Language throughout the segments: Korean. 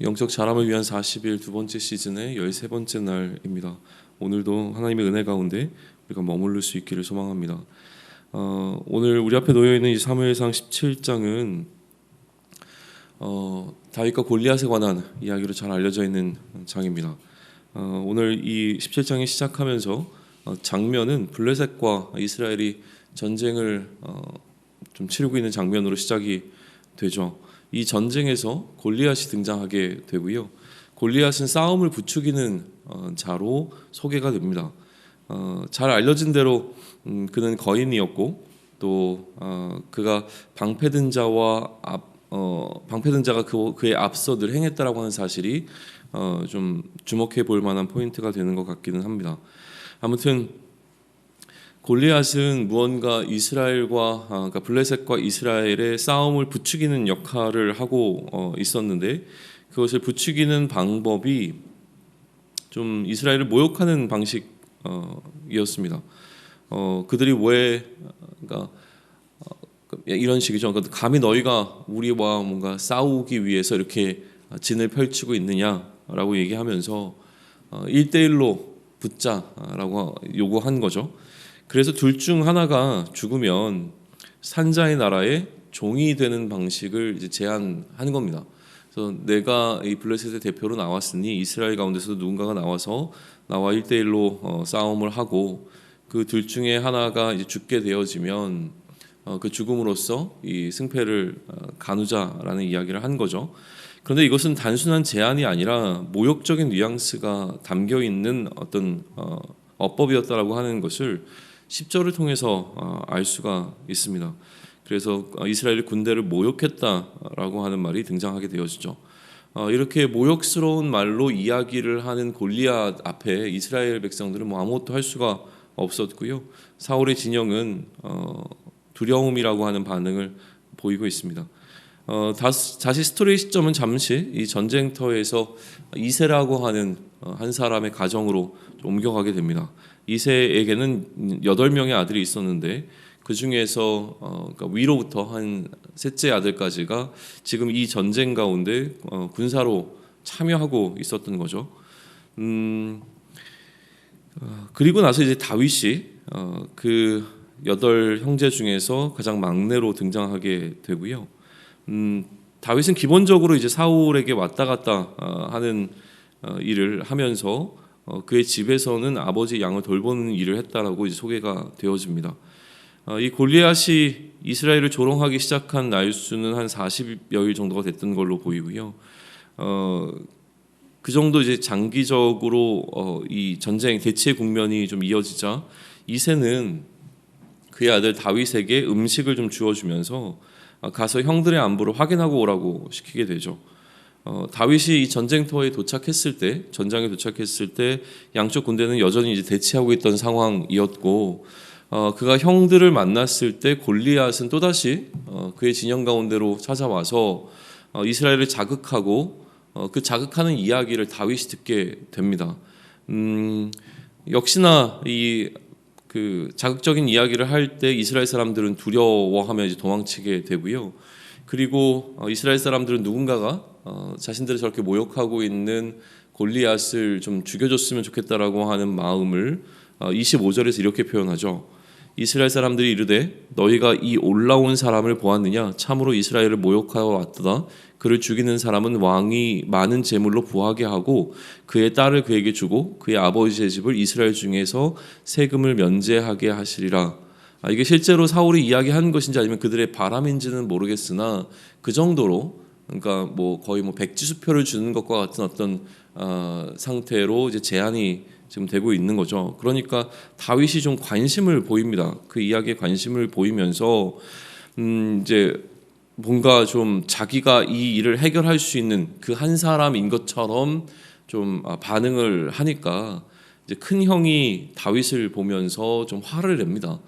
영적 자람을 위한 40일 두 번째 시즌의 13번째 날입니다. 오늘도 하나님의 은혜 가운데 우리가 머무를 수 있기를 소망합니다. 오늘 우리 앞에 놓여 있는 이 사무엘상 17장은 다윗과 골리앗에 관한 이야기로 잘 알려져 있는 장입니다. 오늘 이 17장이 시작하면서 장면은 블레셋과 이스라엘이 전쟁을 좀 치르고 있는 장면으로 시작이 되죠. 이 전쟁에서 골리앗이 등장하게 되고요. 골리앗은 싸움을 부추기는 자로 소개가 됩니다. 잘 알려진 대로 그는 거인이었고 또 그가 방패든 자가 그의 앞서 늘 행했다라고 하는 사실이 좀 주목해 볼 만한 포인트가 되는 것 같기는 합니다. 아무튼 골리앗은 무언가 이스라엘과 그러니까 블레셋과 이스라엘의 싸움을 부추기는 역할을 하고 있었는데 그것을 부추기는 방법이 좀 이스라엘을 모욕하는 방식이었습니다. 그들이 왜 그러니까 이런 식이죠. 그러니까 감히 너희가 우리와 뭔가 싸우기 위해서 이렇게 진을 펼치고 있느냐라고 얘기하면서 1대1로 붙자라고 요구한 거죠. 그래서 둘 중 하나가 죽으면 산자의 나라의 종이 되는 방식을 이제 제안한 겁니다. 그래서 내가 이 블레셋의 대표로 나왔으니 이스라엘 가운데서 누군가가 나와서 나와 1대1로 싸움을 하고 그 둘 중에 하나가 이제 죽게 되어지면 그 죽음으로써 이 승패를 가누자라는 이야기를 한 거죠. 그런데 이것은 단순한 제안이 아니라 모욕적인 뉘앙스가 담겨 있는 어떤 어법이었다라고 하는 것을 10절을 통해서 알 수가 있습니다. 그래서 이스라엘 군대를 모욕했다라고 하는 말이 등장하게 되어지죠. 이렇게 모욕스러운 말로 이야기를 하는 골리앗 앞에 이스라엘 백성들은 뭐 아무것도 할 수가 없었고요. 사울의 진영은 두려움이라고 하는 반응을 보이고 있습니다. 다시 스토리의 시점은 잠시 이 전쟁터에서 이새라고 하는 한 사람의 가정으로 옮겨가게 됩니다. 이새에게는 8명의 아들이 있었는데 그 중에서 그러니까 위로부터 한 셋째 아들까지가 지금 이 전쟁 가운데 군사로 참여하고 있었던 거죠. 그리고 나서 이제 다윗이 그 8 형제 중에서 가장 막내로 등장하게 되고요. 다윗은 기본적으로 이제 사울에게 왔다 갔다 하는 일을 하면서 그의 집에서는 아버지 양을 돌보는 일을 했다라고 이제 소개가 되어집니다. 이 골리앗이 이스라엘을 조롱하기 시작한 날수는 한 40여일 정도가 됐던 걸로 보이고요. 그 정도 이제 장기적으로 이 전쟁 대치의 국면이 좀 이어지자 이새는 그의 아들 다윗에게 음식을 좀 주어주면서 가서 형들의 안부를 확인하고 오라고 시키게 되죠. 다윗이 이 전쟁터에 도착했을 때, 전장에 도착했을 때 양쪽 군대는 여전히 이제 대치하고 있던 상황이었고, 그가 형들을 만났을 때 골리앗은 또 다시 그의 진영 가운데로 찾아와서 이스라엘을 자극하고 그 자극하는 이야기를 다윗이 듣게 됩니다. 역시나 그 자극적인 이야기를 할 때 이스라엘 사람들은 두려워하며 이제 도망치게 되고요. 그리고 이스라엘 사람들은 누군가가 자신들을 저렇게 모욕하고 있는 골리앗을 좀 죽여줬으면 좋겠다라고 하는 마음을 25절에서 이렇게 표현하죠. 이스라엘 사람들이 이르되 너희가 이 올라온 사람을 보았느냐? 참으로 이스라엘을 모욕하여 왔도다. 그를 죽이는 사람은 왕이 많은 재물로 부하게 하고 그의 딸을 그에게 주고 그의 아버지의 집을 이스라엘 중에서 세금을 면제하게 하시리라. 이게 실제로 사울이 이야기한 것인지 아니면 그들의 바람인지는 모르겠으나 그 정도로 그러니까 뭐 거의 뭐 백지수표를 주는 것과 같은 어떤 상태로 이제 제한이 지금 되고 있는 거죠. 그러니까 다윗이 좀 관심을 보입니다. 그 이야기에 관심을 보이면서 이제 뭔가 좀 자기가 이 일을 해결할 수 있는 그 한 사람인 것처럼 좀 반응을 하니까 이제 큰 형이 다윗을 보면서 좀 화를 냅니다.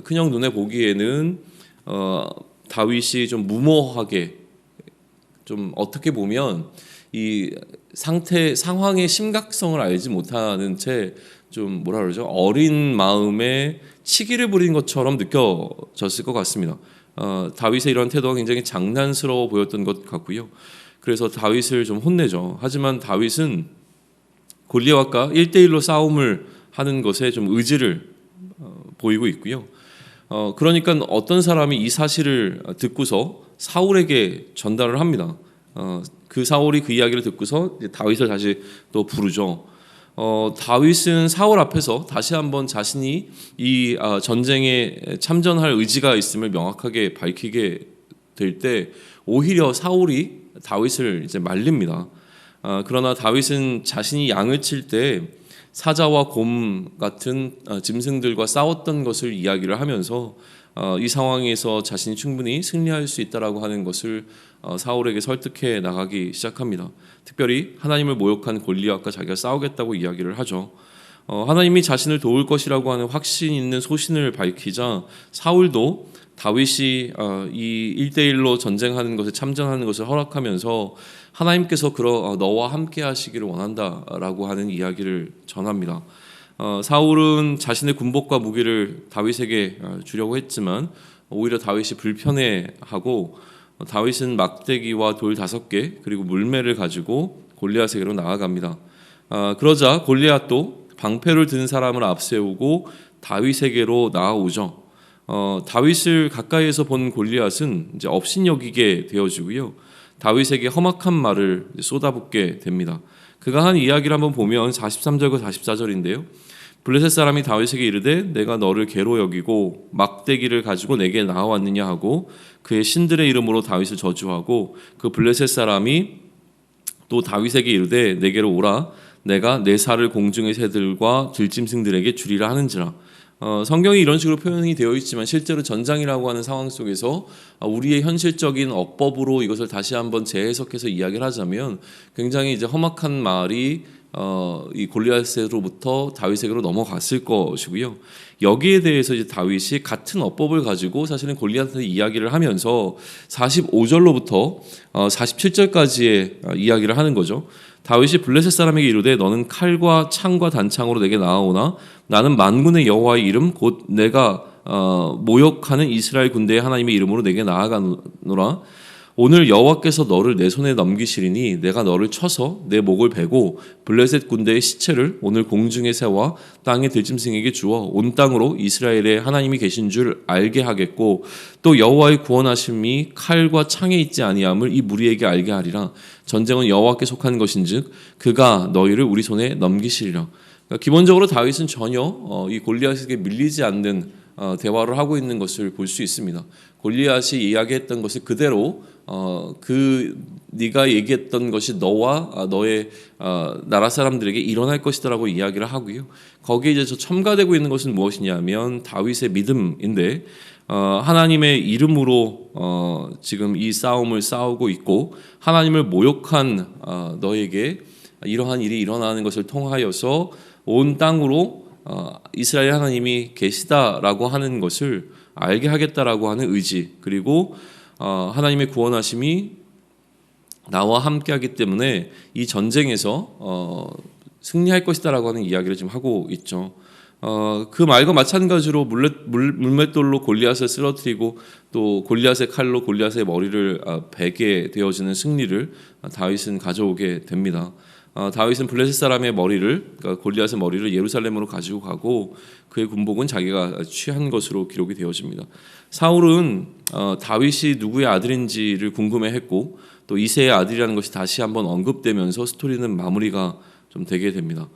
큰 형 눈에 보기에는 다윗이 좀 무모하게 좀 어떻게 보면 이 상황의 심각성을 알지 못하는 채 좀 뭐라 그러죠? 어린 마음에 치기를 부린 것처럼 느껴졌을 것 같습니다. 다윗의 이런 태도가 굉장히 장난스러워 보였던 것 같고요. 그래서 다윗을 좀 혼내죠. 하지만 다윗은 골리앗과 1대1로 싸움을 하는 것에 좀 의지를 보이고 있고요. 그러니까 어떤 사람이 이 사실을 듣고서 사울에게 전달을 합니다. 그 사울이 그 이야기를 듣고서 다윗을 다시 또 부르죠. 다윗은 사울 앞에서 다시 한번 자신이 이 전쟁에 참전할 의지가 있음을 명확하게 밝히게 될 때 오히려 사울이 다윗을 이제 말립니다. 그러나 다윗은 자신이 양을 칠 때 사자와 곰 같은 짐승들과 싸웠던 것을 이야기를 하면서 이 상황에서 자신이 충분히 승리할 수 있다라고 하는 것을 사울에게 설득해 나가기 시작합니다. 특별히 하나님을 모욕한 골리앗과 자기가 싸우겠다고 이야기를 하죠. 하나님이 자신을 도울 것이라고 하는 확신 있는 소신을 밝히자 사울도 다윗이 이 1대1로 전쟁하는 것에 참전하는 것을 허락하면서 하나님께서 너와 함께 하시기를 원한다라고 하는 이야기를 전합니다. 사울은 자신의 군복과 무기를 다윗에게 주려고 했지만 오히려 다윗이 불편해하고 다윗은 막대기와 돌 5개 그리고 물매를 가지고 골리앗에게로 나아갑니다. 그러자 골리앗도 방패를 든 사람을 앞세우고 다윗에게로 나아오죠. 다윗을 가까이에서 본 골리앗은 이제 업신여기게 되어지고요. 다윗에게 험악한 말을 쏟아붓게 됩니다. 그가 한 이야기를 한번 보면 43절과 44절인데요. 블레셋 사람이 다윗에게 이르되 내가 너를 개로 여기고 막대기를 가지고 내게 나아왔느냐 하고 그의 신들의 이름으로 다윗을 저주하고 그 블레셋 사람이 또 다윗에게 이르되 내게로 오라 내가 내 살을 공중의 새들과 들짐승들에게 주리라 하는지라. 성경이 이런 식으로 표현이 되어 있지만 실제로 전장이라고 하는 상황 속에서 우리의 현실적인 어법으로 이것을 다시 한번 재해석해서 이야기를 하자면 굉장히 이제 험악한 말이 이 골리앗으로부터 다윗에게로 넘어갔을 것이고요. 여기에 대해서 이제 다윗이 같은 어법을 가지고 사실은 골리앗한테 이야기를 하면서 45절로부터 47절까지의 이야기를 하는 거죠. 다윗이 블레셋 사람에게 이르되 너는 칼과 창과 단창으로 내게 나아오나 나는 만군의 여호와의 이름 곧 내가 모욕하는 이스라엘 군대의 하나님의 이름으로 내게 나아가노라. 오늘 여호와께서 너를 내 손에 넘기시리니 내가 너를 쳐서 내 목을 베고 블레셋 군대의 시체를 오늘 공중의 새와 땅의 들짐승에게 주어 온 땅으로 이스라엘의 하나님이 계신 줄 알게 하겠고 또 여호와의 구원하심이 칼과 창에 있지 아니함을 이 무리에게 알게 하리라. 전쟁은 여호와께 속한 것인즉 그가 너희를 우리 손에 넘기시리라. 그러니까 기본적으로 다윗은 전혀 이 골리앗에게 밀리지 않는 대화를 하고 있는 것을 볼 수 있습니다. 골리앗이 이야기했던 것을 그대로 네가 얘기했던 것이 너와 너의 나라 사람들에게 일어날 것이다라고 이야기를 하고요. 거기에 이제 첨가되고 있는 것은 무엇이냐면 다윗의 믿음인데 하나님의 이름으로 지금 이 싸움을 싸우고 있고 하나님을 모욕한 너에게 이러한 일이 일어나는 것을 통하여서 온 땅으로 이스라엘 하나님이 계시다라고 하는 것을 알게 하겠다라고 하는 의지 그리고 하나님의 구원하심이 나와 함께하기 때문에 이 전쟁에서 승리할 것이다라고 하는 이야기를 지금 하고 있죠. 그 말과 마찬가지로 물맷돌로 골리앗을 쓰러뜨리고 또 골리앗의 칼로 골리앗의 머리를 베게 되어지는 승리를 다윗은 가져오게 됩니다. 다윗은 블레셋 사람의 머리를 그러니까 골리앗의 머리를 예루살렘으로 가지고 가고 그의 군복은 자기가 취한 것으로 기록이 되어집니다. 사울은 다윗이 누구의 아들인지를 궁금해했고 또 이새의 아들이라는 것이 다시 한번 언급되면서 스토리는 마무리가 좀 되게 됩니다.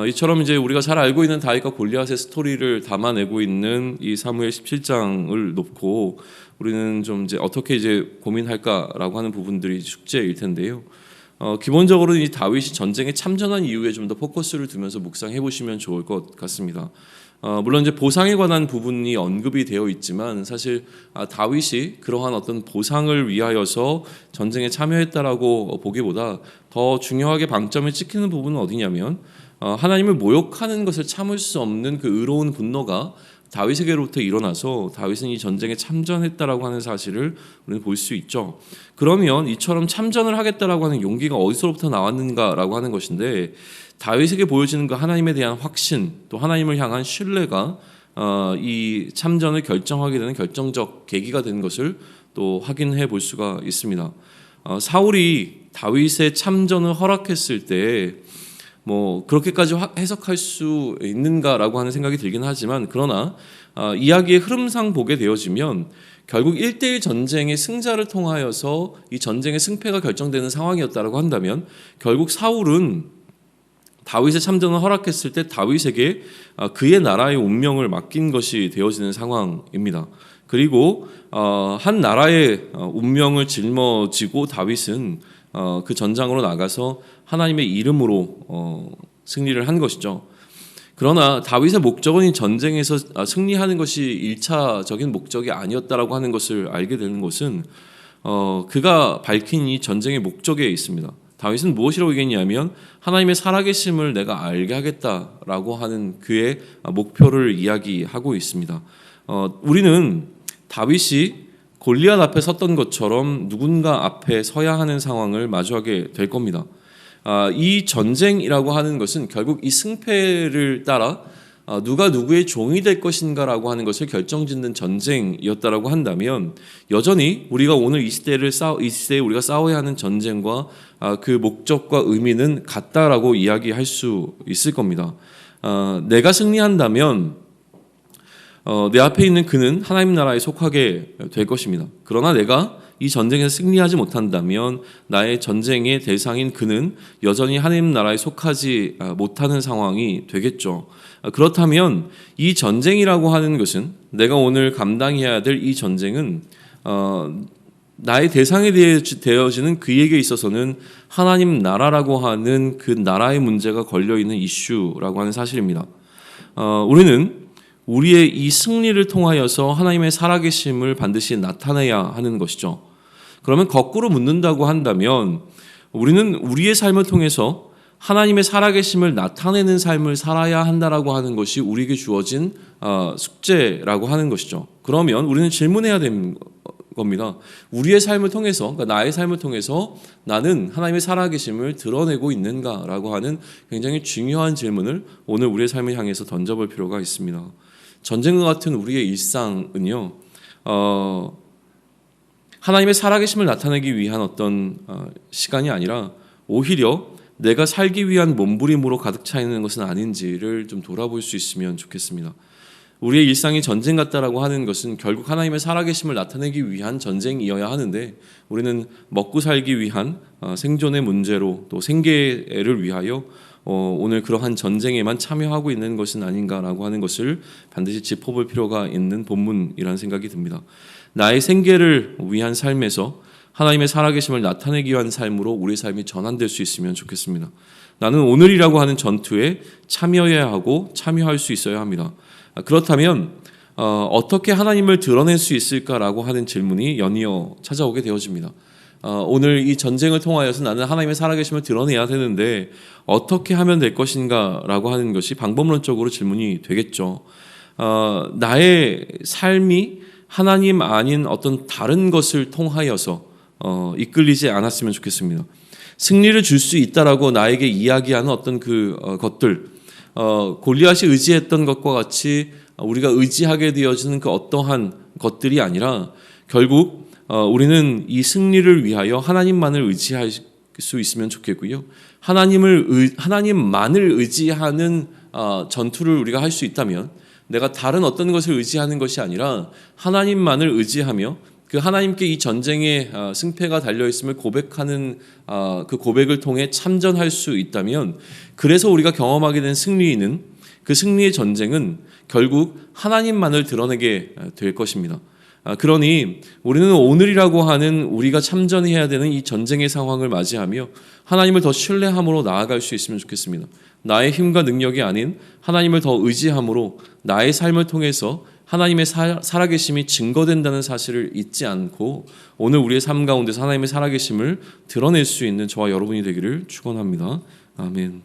이처럼 이제 우리가 잘 알고 있는 다윗과 골리앗의 스토리를 담아내고 있는 이 사무엘 17장을 놓고 우리는 좀 이제 어떻게 이제 고민할까라고 하는 부분들이 숙제일 텐데요. 기본적으로 이 다윗이 전쟁에 참전한 이유에 좀 더 포커스를 두면서 묵상해 보시면 좋을 것 같습니다. 물론 이제 보상에 관한 부분이 언급이 되어 있지만 사실 다윗이 그러한 어떤 보상을 위하여서 전쟁에 참여했다라고 보기보다 더 중요하게 방점을 찍히는 부분은 어디냐면 하나님을 모욕하는 것을 참을 수 없는 그 의로운 분노가 다윗에게로부터 일어나서 다윗은 이 전쟁에 참전했다라고 하는 사실을 우리는 볼 수 있죠. 그러면 이처럼 참전을 하겠다라고 하는 용기가 어디서부터 나왔는가라고 하는 것인데 다윗에게 보여지는 그 하나님에 대한 확신 또 하나님을 향한 신뢰가 이 참전을 결정하게 되는 결정적 계기가 된 것을 또 확인해 볼 수가 있습니다. 사울이 다윗의 참전을 허락했을 때 뭐 그렇게까지 해석할 수 있는가라고 하는 생각이 들긴 하지만, 그러나 이야기의 흐름상 보게 되어지면 결국 1대1 전쟁의 승자를 통하여서 이 전쟁의 승패가 결정되는 상황이었다라고 한다면, 결국 사울은 다윗의 참전을 허락했을 때 다윗에게 그의 나라의 운명을 맡긴 것이 되어지는 상황입니다. 그리고 한 나라의 운명을 짊어지고 다윗은 그 전장으로 나가서 하나님의 이름으로 승리를 한 것이죠. 그러나 다윗의 목적은 이 전쟁에서 승리하는 것이 1차적인 목적이 아니었다라고 하는 것을 알게 되는 것은 그가 밝힌 이 전쟁의 목적에 있습니다. 다윗은 무엇이라고 얘기했냐면 하나님의 살아계심을 내가 알게 하겠다라고 하는 그의 목표를 이야기하고 있습니다. 우리는 다윗이 골리앗 앞에 섰던 것처럼 누군가 앞에 서야 하는 상황을 마주하게 될 겁니다. 이 전쟁이라고 하는 것은 결국 이 승패를 따라 누가 누구의 종이 될 것인가라고 하는 것을 결정짓는 전쟁이었다라고 한다면, 여전히 우리가 오늘 이 시대에 우리가 싸워야 하는 전쟁과 그 목적과 의미는 같다라고 이야기할 수 있을 겁니다. 내가 승리한다면 내 앞에 있는 그는 하나님 나라에 속하게 될 것입니다. 그러나 내가 이 전쟁에서 승리하지 못한다면 나의 전쟁의 대상인 그는 여전히 하나님 나라에 속하지 못하는 상황이 되겠죠. 그렇다면 이 전쟁이라고 하는 것은, 내가 오늘 감당해야 될 이 전쟁은 나의 대상이 되어지는 그에게 있어서는 하나님 나라라고 하는 그 나라의 문제가 걸려있는 이슈라고 하는 사실입니다. 우리는 우리의 이 승리를 통하여서 하나님의 살아계심을 반드시 나타내야 하는 것이죠. 그러면 거꾸로 묻는다고 한다면, 우리는 우리의 삶을 통해서 하나님의 살아계심을 나타내는 삶을 살아야 한다라고 하는 것이 우리에게 주어진 숙제라고 하는 것이죠. 그러면 우리는 질문해야 되는 겁니다. 우리의 삶을 통해서, 그러니까 나의 삶을 통해서 나는 하나님의 살아계심을 드러내고 있는가라고 하는 굉장히 중요한 질문을 오늘 우리의 삶을 향해서 던져볼 필요가 있습니다. 전쟁과 같은 우리의 일상은요, 하나님의 살아계심을 나타내기 위한 어떤 시간이 아니라 오히려 내가 살기 위한 몸부림으로 가득 차 있는 것은 아닌지를 좀 돌아볼 수 있으면 좋겠습니다. 우리의 일상이 전쟁 같다라고 하는 것은 결국 하나님의 살아계심을 나타내기 위한 전쟁이어야 하는데, 우리는 먹고 살기 위한 생존의 문제로, 또 생계를 위하여 오늘 그러한 전쟁에만 참여하고 있는 것은 아닌가라고 하는 것을 반드시 짚어볼 필요가 있는 본문이라는 생각이 듭니다. 나의 생계를 위한 삶에서 하나님의 살아계심을 나타내기 위한 삶으로 우리 삶이 전환될 수 있으면 좋겠습니다. 나는 오늘이라고 하는 전투에 참여해야 하고 참여할 수 있어야 합니다. 그렇다면 어떻게 하나님을 드러낼 수 있을까라고 하는 질문이 연이어 찾아오게 되어집니다. 오늘 이 전쟁을 통하여서 나는 하나님의 살아계심을 드러내야 되는데 어떻게 하면 될 것인가라고 하는 것이 방법론적으로 질문이 되겠죠. 나의 삶이 하나님 아닌 어떤 다른 것을 통하여서 이끌리지 않았으면 좋겠습니다. 승리를 줄 수 있다라고 나에게 이야기하는 어떤 것들, 골리앗이 의지했던 것과 같이 우리가 의지하게 되어지는 그 어떠한 것들이 아니라, 결국 우리는 이 승리를 위하여 하나님만을 의지할 수 있으면 좋겠고요. 하나님만을 의지하는 전투를 우리가 할 수 있다면, 내가 다른 어떤 것을 의지하는 것이 아니라 하나님만을 의지하며 그 하나님께 이 전쟁의 승패가 달려있음을 고백하는 그 고백을 통해 참전할 수 있다면, 그래서 우리가 경험하게 된 승리는, 그 승리의 전쟁은 결국 하나님만을 드러내게 될 것입니다. 그러니 우리는 오늘이라고 하는 우리가 참전해야 되는 이 전쟁의 상황을 맞이하며 하나님을 더 신뢰함으로 나아갈 수 있으면 좋겠습니다. 나의 힘과 능력이 아닌 하나님을 더 의지함으로 나의 삶을 통해서 하나님의 살아계심이 증거된다는 사실을 잊지 않고 오늘 우리의 삶 가운데서 하나님의 살아계심을 드러낼 수 있는 저와 여러분이 되기를 축원합니다. 아멘.